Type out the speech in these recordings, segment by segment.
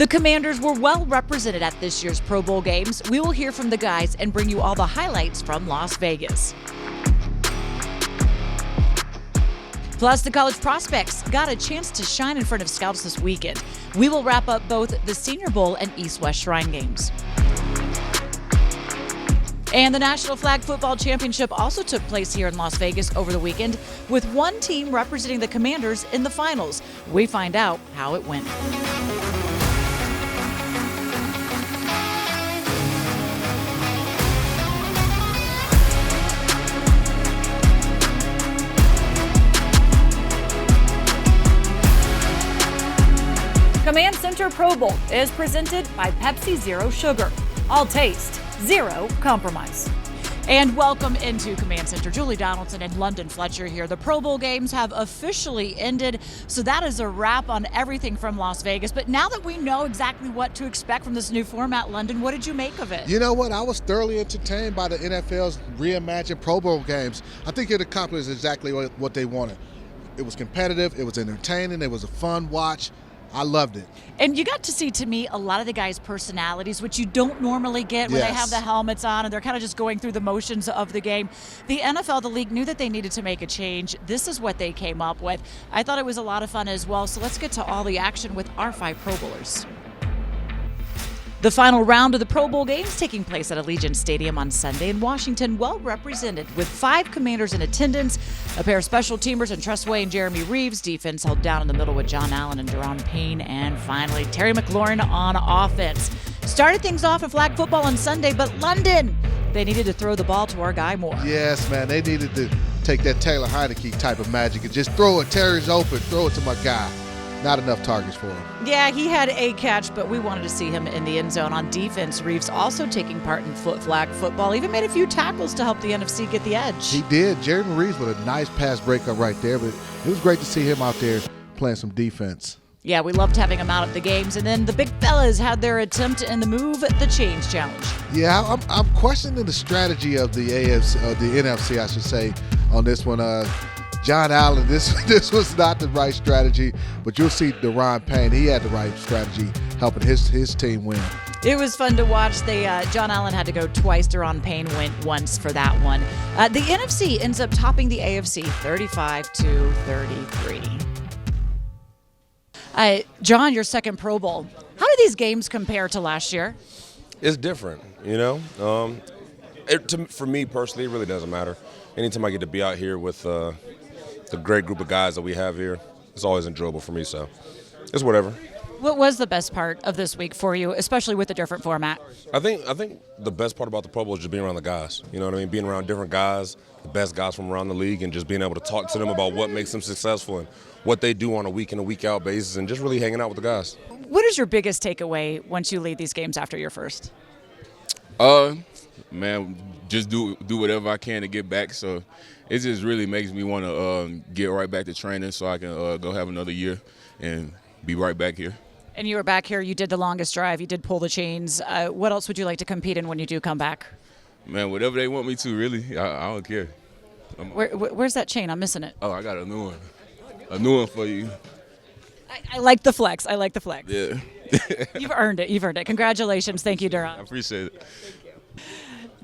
Commanders were well represented at this year's Pro Bowl games. We will hear from the guys and bring you all the highlights from Las Vegas. Plus, the college prospects got a chance to shine in front of scouts this weekend. We will wrap up both the Senior Bowl and East-West Shrine games. And the National Flag Football Championship also took place here in Las Vegas over the weekend, with one team representing the Commanders in the finals. We find out how it went. Command Center Pro Bowl is presented by Pepsi Zero Sugar. All taste, zero compromise. And welcome into Command Center. Julie Donaldson and London Fletcher here. The Pro Bowl games have officially ended, so that is a wrap on everything from Las Vegas. But now that we know exactly what to expect from this new format, London, what did you make of it? You know what? I was thoroughly entertained by the NFL's reimagined Pro Bowl games. I think it accomplished exactly what they wanted. It was competitive, it was entertaining, it was a fun watch. I loved it. And you got to see, to me, a lot of the guys' personalities, which you don't normally get when they have the helmets on and they're kind of just going through the motions of the game. The NFL, the league, knew that they needed to make a change. This is what they came up with. I thought it was a lot of fun as well. So let's get to all the action with our 5 Pro Bowlers. The final round of the Pro Bowl games taking place at Allegiant Stadium on Sunday in Washington, well represented with 5 Commanders in attendance, a pair of special teamers in Tress Way and Jeremy Reaves, defense held down in the middle with John Allen and Daron Payne, and finally Terry McLaurin on offense. Started things off in flag football on Sunday, but London, they needed to throw the ball to our guy more. Yes, man, they needed to take that Taylor Heineke type of magic and just throw it. Terry's open, throw it to my guy. Not enough targets for him. Yeah, he had a catch, but we wanted to see him in the end zone. On defense, Reaves also taking part in flag football, even made a few tackles to help the NFC get the edge. He did. Jeremy Reaves with a nice pass breakup right there, but it was great to see him out there playing some defense. Yeah, we loved having him out at the games. And then the big fellas had their attempt in the Move the Change Challenge. Yeah, I'm questioning the strategy of the the NFC, I should say, on this one. John Allen, this was not the right strategy, but you'll see Daron Payne, he had the right strategy helping his team win. It was fun to watch. John Allen had to go twice. Daron Payne went once for that one. The NFC ends up topping the AFC 35-33. John, your second Pro Bowl. How do these games compare to last year? It's different, you know. For me personally, it really doesn't matter. Anytime I get to be out here with the great group of guys that we have here, it's always enjoyable for me, so it's whatever. What was the best part of this week for you, especially with the different format? I think the best part about the Pro Bowl is just being around the guys. You know what I mean? Being around different guys, the best guys from around the league, and just being able to talk to them about what makes them successful and what they do on a week in and week out basis, and just really hanging out with the guys. What is your biggest takeaway once you leave these games after your first? Man, just do whatever I can to get back. So it just really makes me want to get right back to training so I can go have another year and be right back here. And you were back here. You did the longest drive. You did pull the chains. What else would you like to compete in when you do come back? Man, whatever they want me to, really. I don't care. Where's that chain? I'm missing it. Oh, I got a new one. A new one for you. I like the flex. Yeah. You've earned it. Congratulations. Thank you, Daron. I appreciate it.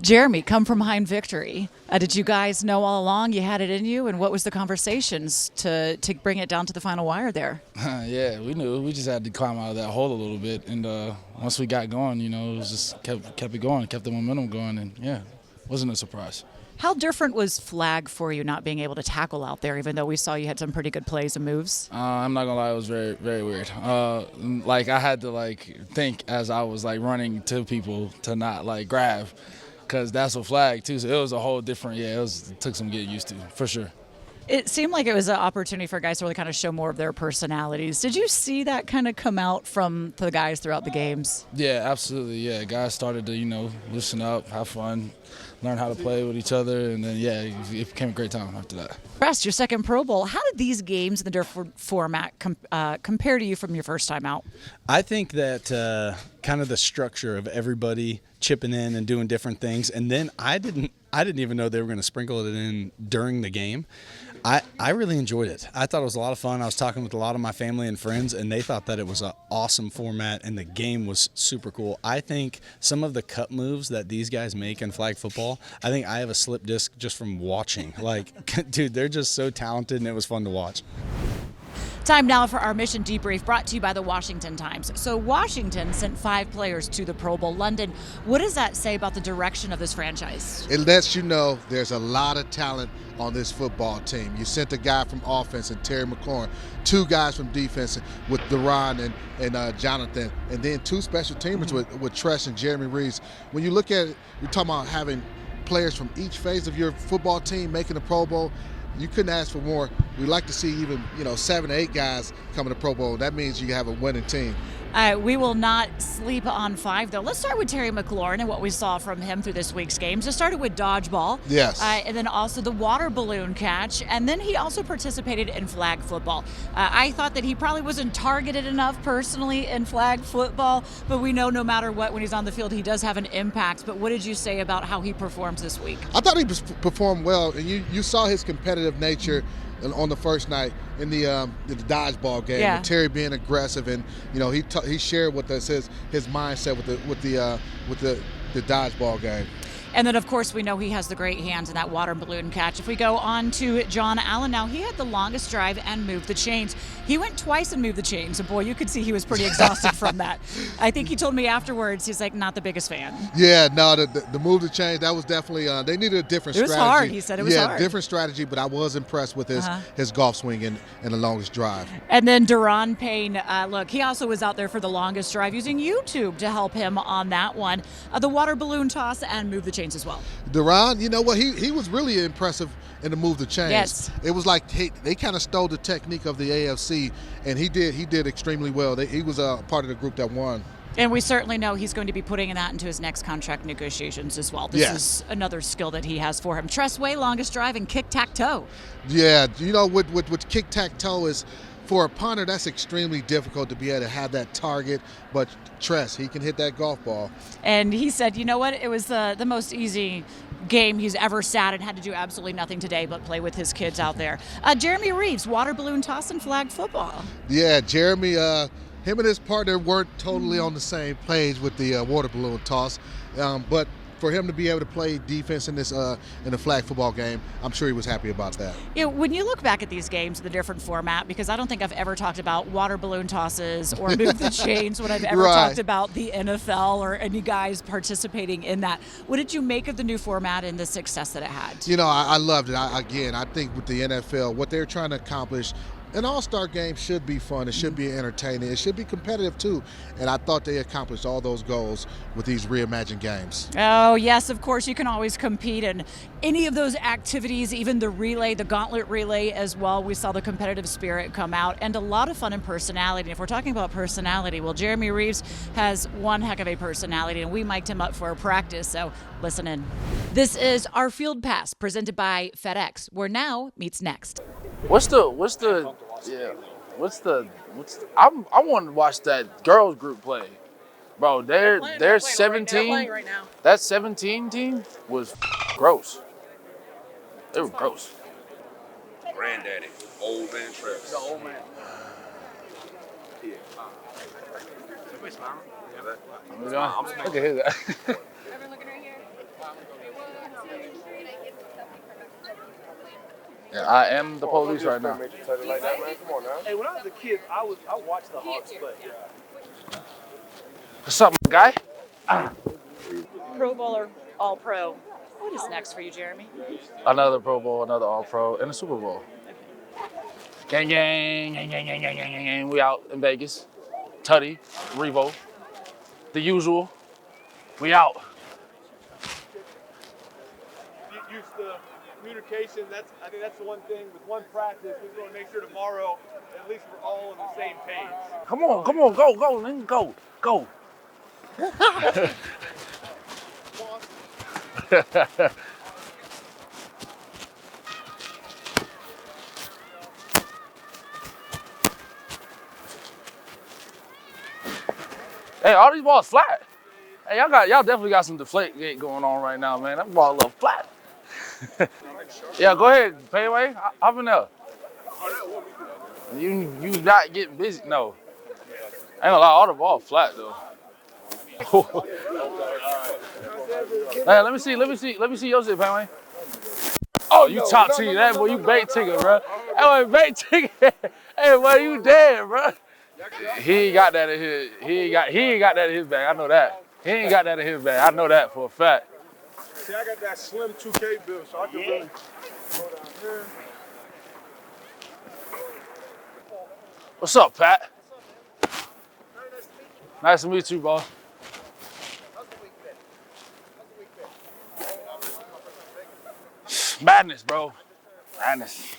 Jeremy, come from behind victory. Did you guys know all along you had it in you, and what was the conversations to bring it down to the final wire there? Yeah, we knew. We just had to climb out of that hole a little bit, and once we got going, it was just kept it going, kept the momentum going, and yeah, wasn't a surprise. How different was flag for you not being able to tackle out there, even though we saw you had some pretty good plays and moves? I'm not gonna lie, it was very, very weird. I had to think as I was running to people to not grab, because that's a flag too. So it was a whole different. Yeah, it took some getting used to for sure. It seemed like it was an opportunity for guys to really kind of show more of their personalities. Did you see that kind of come out from the guys throughout the games? Yeah, absolutely. Yeah, guys started to loosen up, have fun, learn how to play with each other, and then, yeah, it became a great time after that. Tress, your second Pro Bowl. How did these games in the different format compare to you from your first time out? I think that kind of the structure of everybody chipping in and doing different things, and then I didn't even know they were going to sprinkle it in during the game. I really enjoyed it. I thought it was a lot of fun. I was talking with a lot of my family and friends, and they thought that it was an awesome format, and the game was super cool. I think some of the cut moves that these guys make in flag football, I think I have a slip disc just from watching. Like, dude, they're just so talented, and it was fun to watch. Time now for our mission debrief, brought to you by the Washington Times. So Washington sent 5 players to the Pro Bowl. London, what does that say about the direction of this franchise? It lets you know there's a lot of talent on this football team. You sent a guy from offense and Terry McLaurin, 2 guys from defense with Daron and Jonathan, and then 2 special teamers with Tress and Jeremy Reaves. When you look at it, you're talking about having players from each phase of your football team making the Pro Bowl. You couldn't ask for more. We like to see even 7 or 8 guys coming to Pro Bowl. That means you have a winning team. We will not sleep on 5, though. Let's start with Terry McLaurin and what we saw from him through this week's games. It started with dodgeball. Yes. And then also the water balloon catch. And then he also participated in flag football. I thought that he probably wasn't targeted enough personally in flag football, but we know no matter what, when he's on the field, he does have an impact. But what did you say about how he performs this week? I thought he performed well, and you saw his competitive nature on the first night in the dodgeball game. Yeah. With Terry being aggressive, and he shared with us his mindset with the dodgeball game. And then, of course, we know he has the great hands in that water balloon catch. If we go on to John Allen now, he had the longest drive and moved the chains. He went twice and moved the chains, and boy, you could see he was pretty exhausted from that. I think he told me afterwards, he's like, not the biggest fan. Yeah, no, the move to change, that was definitely, they needed a different strategy. It was hard, he said it was hard. Yeah, different strategy, but I was impressed with his golf swing in the longest drive. And then Daron Payne, look, he also was out there for the longest drive using YouTube to help him on that one. The water balloon toss and move the chains as well. Daron, you know what? He was really impressive in the move to change. Yes. It was like they kind of stole the technique of the AFC, and he did extremely well. He was a part of the group that won. And we certainly know he's going to be putting that into his next contract negotiations as well. This is another skill that he has for him. Tress Way, longest drive, and kick-tack-toe. Yeah, with kick-tack-toe is, for a punter, that's extremely difficult to be able to have that target. But Tress, he can hit that golf ball. And he said, you know what? It was the most easy game he's ever sat and had to do absolutely nothing today but play with his kids out there. Jeremy Reaves, water balloon toss and flag football. Yeah, Jeremy, him and his partner weren't totally on the same page with the water balloon toss. But for him to be able to play defense in this in the flag football game, I'm sure he was happy about that. When you look back at these games, the different format, because I don't think I've ever talked about water balloon tosses or move the chains when I've ever talked about the NFL or any guys participating in that. What did you make of the new format and the success that it had? I loved it. I think with the NFL, what they're trying to accomplish, an all-star game should be fun. It should be entertaining. It should be competitive, too. And I thought they accomplished all those goals with these reimagined games. Oh, yes, of course. You can always compete in any of those activities, even the relay, the gauntlet relay as well. We saw the competitive spirit come out and a lot of fun and personality. And if we're talking about personality, well, Jeremy Reaves has one heck of a personality, and we mic'd him up for a practice, so listen in. This is our Field Pass, presented by FedEx, where now meets next. I want to watch that girls group play. Bro, they're 17. Right now. That 17 team was gross. They were gross. Granddaddy, old man Tress. The old man. Look at his. Yeah, I am the police right now. Hey, when I was a kid, I watched the Hawks play. What's up, my guy? Pro Bowler, All Pro. What is next for you, Jeremy? Another Pro Bowl, another All Pro, and a Super Bowl. Gang, gang, gang, gang, gang, gang, gang, gang. We out in Vegas. Tutty, Revo, the usual. We out. Use the communication. I think that's the one thing with one practice. We're going to make sure tomorrow, at least we're all on the same page. Come on, go, man, go. Hey, all these balls flat. Hey, y'all definitely got some deflate gate going on right now, man. That ball a little flat. Yeah, go ahead, Payway. Hop in there. You not getting busy? No. I ain't gonna lie, all the ball flat though. Hey, let me see your shit, Payway. Oh, you top T, that boy, you bait ticket, bro. Hey, boy, bait ticket. Hey, boy, you dead, bro. He ain't got that in his. He ain't got that in his bag. I know that. He ain't got that in his bag. I know that for a fact. See, I got that slim 2K bill, so I can really go down here. What's up, Pat? Nice to meet you, boss. Madness, bro. Madness.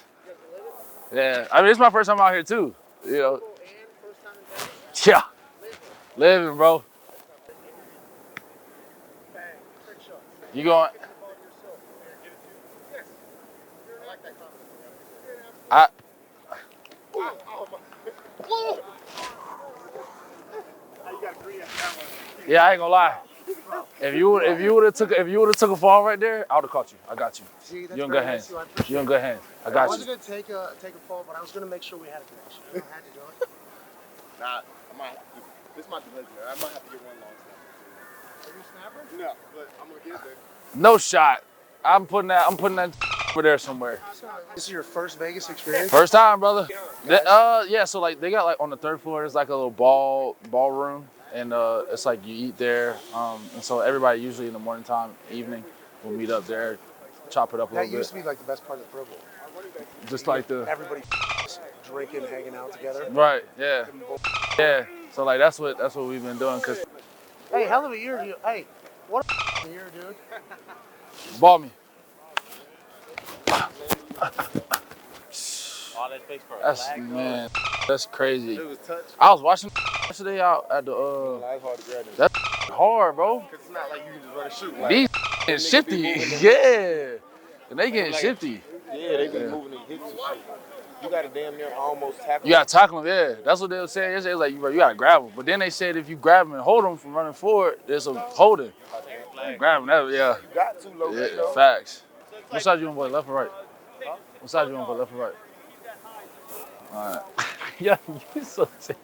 Yeah, I mean, it's my first time out here too. You know. Yeah. Living, bro. You going? Yeah, I ain't gonna lie. If you would have took a fall right there, I would have caught you. I got you. See, You're in good hands. You're in good hands. I got you. I wasn't gonna take a fall, but I was gonna make sure we had a connection. I had to do it. Nah, I might have to. This might be legendary. I might have to get one long snap. Are you a snapper? No, but I'm gonna get there. No shot. I'm putting that over there somewhere. This is your first Vegas experience? First time, brother. Yeah. So like they got like on the third floor. There's like a little ballroom, and it's like you eat there. And so everybody usually in the morning time, evening, will meet up there, chop it up a little bit. That used to be like the best part of the Pro Bowl. Just like the everybody drinking, hanging out together. Right. Yeah. Yeah. So like that's what we've been doing. Cause hey, hell of a year, dude. Hey, what a year, dude. Ball me. That's crazy. I was watching yesterday out at the that's hard, bro. Cause it's not like you can just run and shoot. Like, These getting shifty, yeah. And they getting shifty. Yeah, they be moving their hips and shit. You gotta damn near almost tackle. You gotta tackle them, yeah. That's what they were saying yesterday. It was like, you gotta grab them. But then they said if you grab them and hold them from running forward, there's a holding. Grab them, that, yeah. You got to, Logan. Yeah, facts. What side you want, boy? Left or right? Huh? What side you want, boy? Left or right? All right. Yeah, you so sick.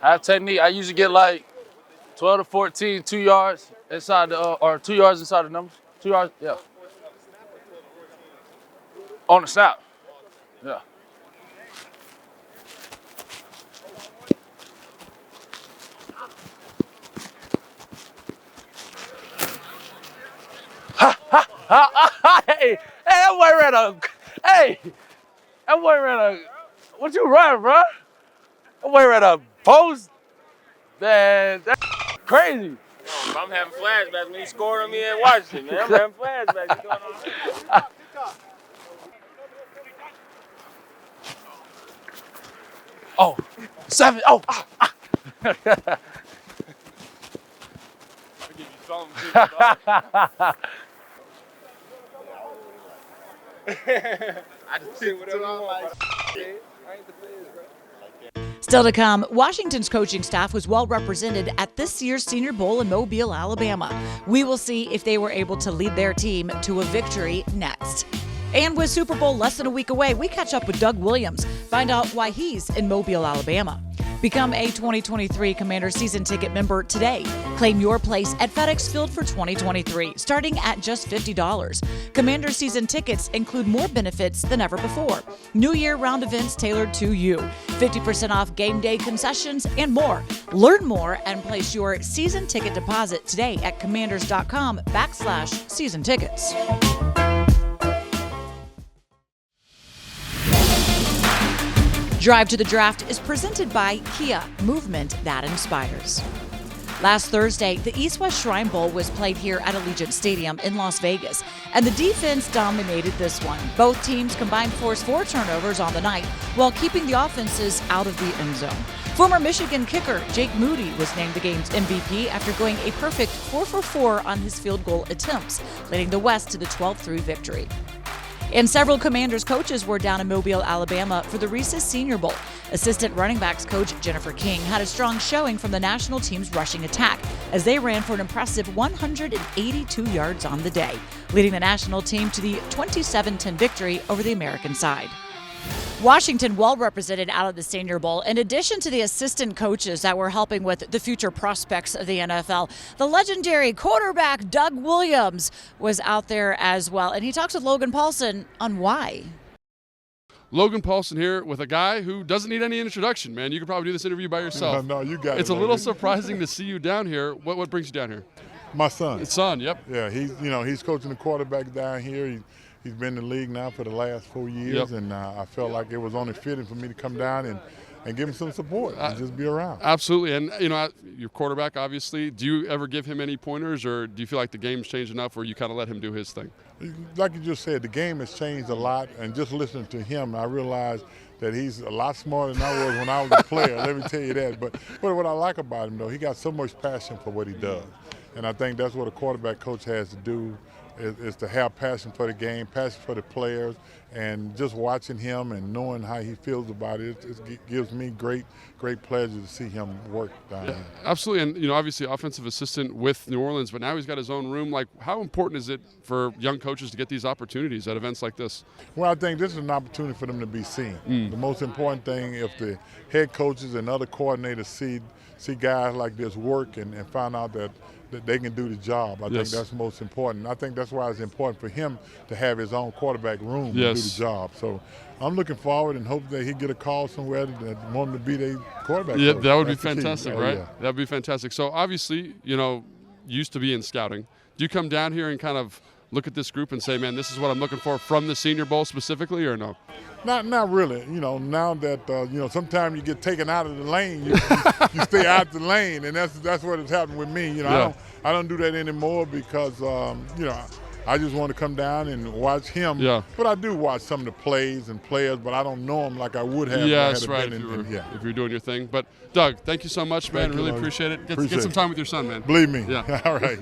I have technique. I usually get like 12 to 14, 2 yards inside the, or 2 yards inside the numbers. 2 yards, yeah. On the snap, yeah. Hey, that boy ran a, what you run, bro? That boy ran a post, man, that's crazy. I'm having flashbacks when he scored on me in Washington, man. I'm having flashbacks. What's going on? Oh, 7, oh, I'll give you something too, dog. I just think whatever you want, bro. I ain't the biz, bro. Still to come, Washington's coaching staff was well represented at this year's Senior Bowl in Mobile, Alabama. We will see if they were able to lead their team to a victory next. And with Super Bowl less than a week away, we catch up with Doug Williams, find out why he's in Mobile, Alabama. Become a 2023 Commander season ticket member today. Claim your place at FedEx Field for 2023, starting at just $50. Commander season tickets include more benefits than ever before. New year-round events tailored to you, 50% off game day concessions, and more. Learn more and place your season ticket deposit today at commanders.com/season tickets. Drive to the Draft is presented by Kia, movement that inspires. Last Thursday, the East-West Shrine Bowl was played here at Allegiant Stadium in Las Vegas, and the defense dominated this one. Both teams combined forced 4 turnovers on the night while keeping the offenses out of the end zone. Former Michigan kicker Jake Moody was named the game's MVP after going a perfect 4 for 4 on his field goal attempts, leading the West to the 12-3 victory. And several Commanders coaches were down in Mobile, Alabama for the Reese's Senior Bowl. Assistant running backs coach Jennifer King had a strong showing from the national team's rushing attack as they ran for an impressive 182 yards on the day, leading the national team to the 27-10 victory over the American side. Washington well represented out of the Senior Bowl. In addition to the assistant coaches that were helping with the future prospects of the NFL, the legendary quarterback Doug Williams was out there as well. And he talks with Logan Paulsen on why. Logan Paulsen here with a guy who doesn't need any introduction, man. You could probably do this interview by yourself. No, you got it. It's a little surprising to see you down here. What brings you down here? My son. His son, yep. Yeah, he's coaching the quarterback down here. He's been in the league now for the last 4 years, Yep. and I felt like it was only fitting for me to come down and give him some support and just be around. Absolutely. And, your quarterback, obviously, do you ever give him any pointers, or do you feel like the game's changed enough where you kind of let him do his thing? Like you just said, the game has changed a lot, and just listening to him, I realized that he's a lot smarter than I was when I was a player, let me tell you that. But what I like about him, though, he got so much passion for what he does. And I think that's what a quarterback coach has to do, is to have passion for the game, passion for the players, and just watching him and knowing how he feels about it, it gives me great pleasure to see him work down here. Absolutely, and obviously offensive assistant with New Orleans, but now he's got his own room. Like, how important is it for young coaches to get these opportunities at events like this? Well, I think this is an opportunity for them to be seen. The most important thing, if the head coaches and other coordinators see guys like this work and find out that they can do the job. I think that's most important. I think that's why it's important for him to have his own quarterback room to do the job. So I'm looking forward and hope that he get a call somewhere that want him to be their quarterback coach. That would be That's the key. fantastic, right? Yeah. That would be fantastic. So obviously, used to be in scouting. Do you come down here and kind of look at this group and say, man, this is what I'm looking for from the Senior Bowl specifically, or no? Not really. Now that sometimes you get taken out of the lane, you stay out the lane, and that's what has happened with me. I don't do that anymore because I just want to come down and watch him. Yeah. But I do watch some of the plays and players, but I don't know them like I would have. Yeah, that's right. If you were doing your thing. But Doug, thank you so much, man. Really appreciate it. Get some time with your son, man. Believe me. Yeah. All right.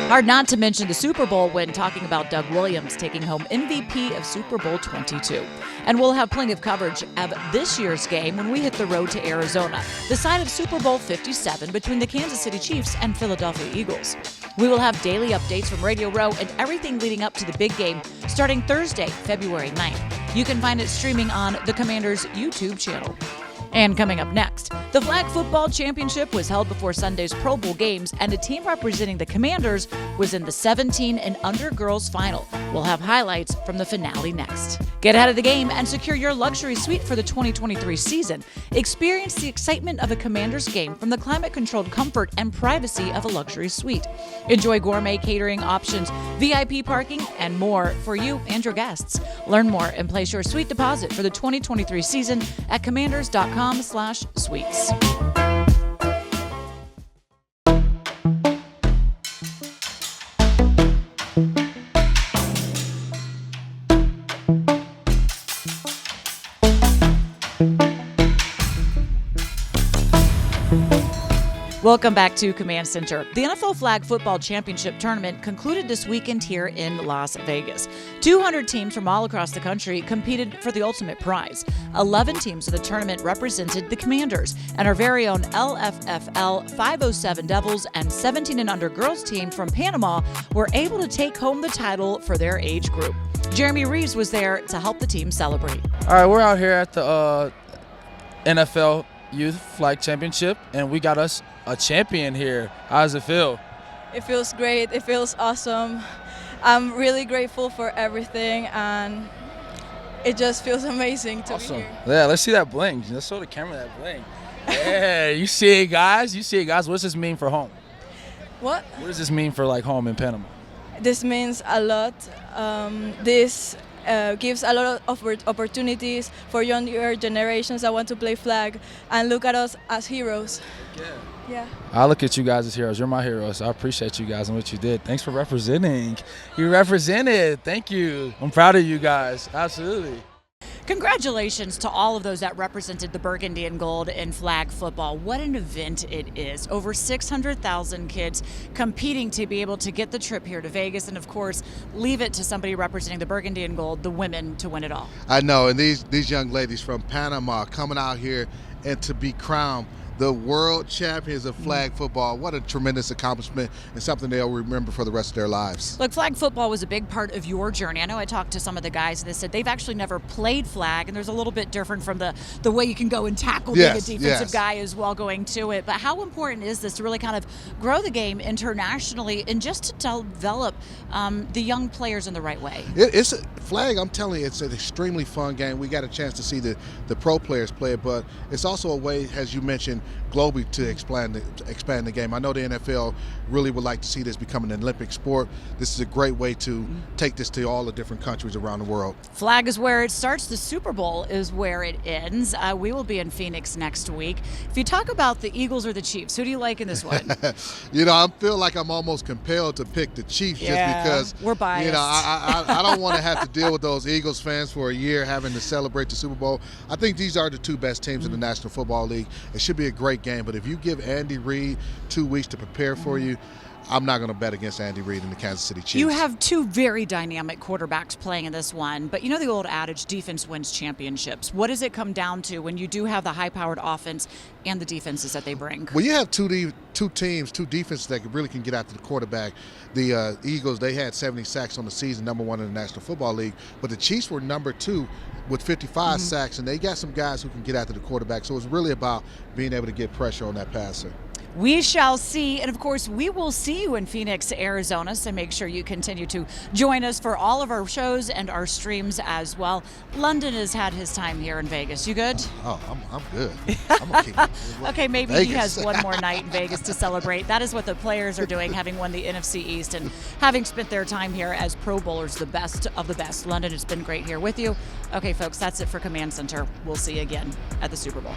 Hard not to mention the Super Bowl when talking about Doug Williams taking home MVP of Super Bowl 22. And we'll have plenty of coverage of this year's game when we hit the road to Arizona, the site of Super Bowl 57 between the Kansas City Chiefs and Philadelphia Eagles. We will have daily updates from Radio Row and everything leading up to the big game starting Thursday, February 9th. You can find it streaming on the Commanders' YouTube channel. And coming up next, the Flag Football Championship was held before Sunday's Pro Bowl games, and a team representing the Commanders was in the 17 and under girls final. We'll have highlights from the finale next. Get ahead of the game and secure your luxury suite for the 2023 season. Experience the excitement of a Commanders game from the climate-controlled comfort and privacy of a luxury suite. Enjoy gourmet catering options, VIP parking, and more for you and your guests. Learn more and place your suite deposit for the 2023 season at commanders.com/suites. Welcome back to Command Center. The NFL Flag Football Championship Tournament concluded this weekend here in Las Vegas. 200 teams from all across the country competed for the ultimate prize. 11 teams of the tournament represented the Commanders, and our very own LFFL 507 Devils and 17 and under girls team from Panama were able to take home the title for their age group. Jeremy Reaves was there to help the team celebrate. All right, we're out here at the NFL Youth Flag Championship, and we got us a champion here. How does it feel? It feels great. It feels awesome. I'm really grateful for everything, and it just feels amazing to be here. Yeah, let's see that bling. Let's show the camera that bling. Yeah, you see it, guys. You see it, guys. What does this mean for home? What? What does this mean for home in Panama? This means a lot. This gives a lot of opportunities for younger generations that want to play flag and look at us as heroes. Yeah. I look at you guys as heroes. You're my heroes. I appreciate you guys and what you did. Thanks for representing. You represented. Thank you. I'm proud of you guys. Absolutely. Congratulations to all of those that represented the burgundy and gold in flag football. What an event it is. Over 600,000 kids competing to be able to get the trip here to Vegas and, of course, leave it to somebody representing the burgundy and gold, the women, to win it all. I know, and these young ladies from Panama coming out here and to be crowned the world champions of flag football. What a tremendous accomplishment and something they'll remember for the rest of their lives. Look, flag football was a big part of your journey. I know I talked to some of the guys and they said they've actually never played flag, and there's a little bit different from the way you can go and tackle being a defensive guy as well going to it. But how important is this to really kind of grow the game internationally and just to develop the young players in the right way? It's a flag, I'm telling you, it's an extremely fun game. We got a chance to see the pro players play it, but it's also a way, as you mentioned, globally to expand the game. I know the NFL really would like to see this become an Olympic sport. This is a great way to take this to all the different countries around the world. Flag is where it starts. The Super Bowl is where it ends. We will be in Phoenix next week. If you talk about the Eagles or the Chiefs, who do you like in this one? I feel like I'm almost compelled to pick the Chiefs just because we're biased. I don't want to have to deal with those Eagles fans for a year having to celebrate the Super Bowl. I think these are the two best teams in the National Football League. It should be a great game, but if you give Andy Reid 2 weeks to prepare for you, I'm not going to bet against Andy Reid and the Kansas City Chiefs. You have two very dynamic quarterbacks playing in this one, but you know the old adage, defense wins championships. What does it come down to when you do have the high-powered offense and the defenses that they bring? Well, you have two teams, two defenses that really can get after the quarterback. The Eagles, they had 70 sacks on the season, number 1 in the National Football League, but the Chiefs were number 2 with 55 sacks, and they got some guys who can get after the quarterback. So it's really about being able to get pressure on that passer. We shall see, and of course, we will see you in Phoenix, Arizona, so make sure you continue to join us for all of our shows and our streams as well. London has had his time here in Vegas. You good? I'm good. I'm gonna keep Okay, maybe Vegas. He has one more night in Vegas to celebrate. That is what the players are doing, having won the NFC East and having spent their time here as Pro Bowlers, the best of the best. London, it's been great here with you. Okay, folks, that's it for Command Center. We'll see you again at the Super Bowl.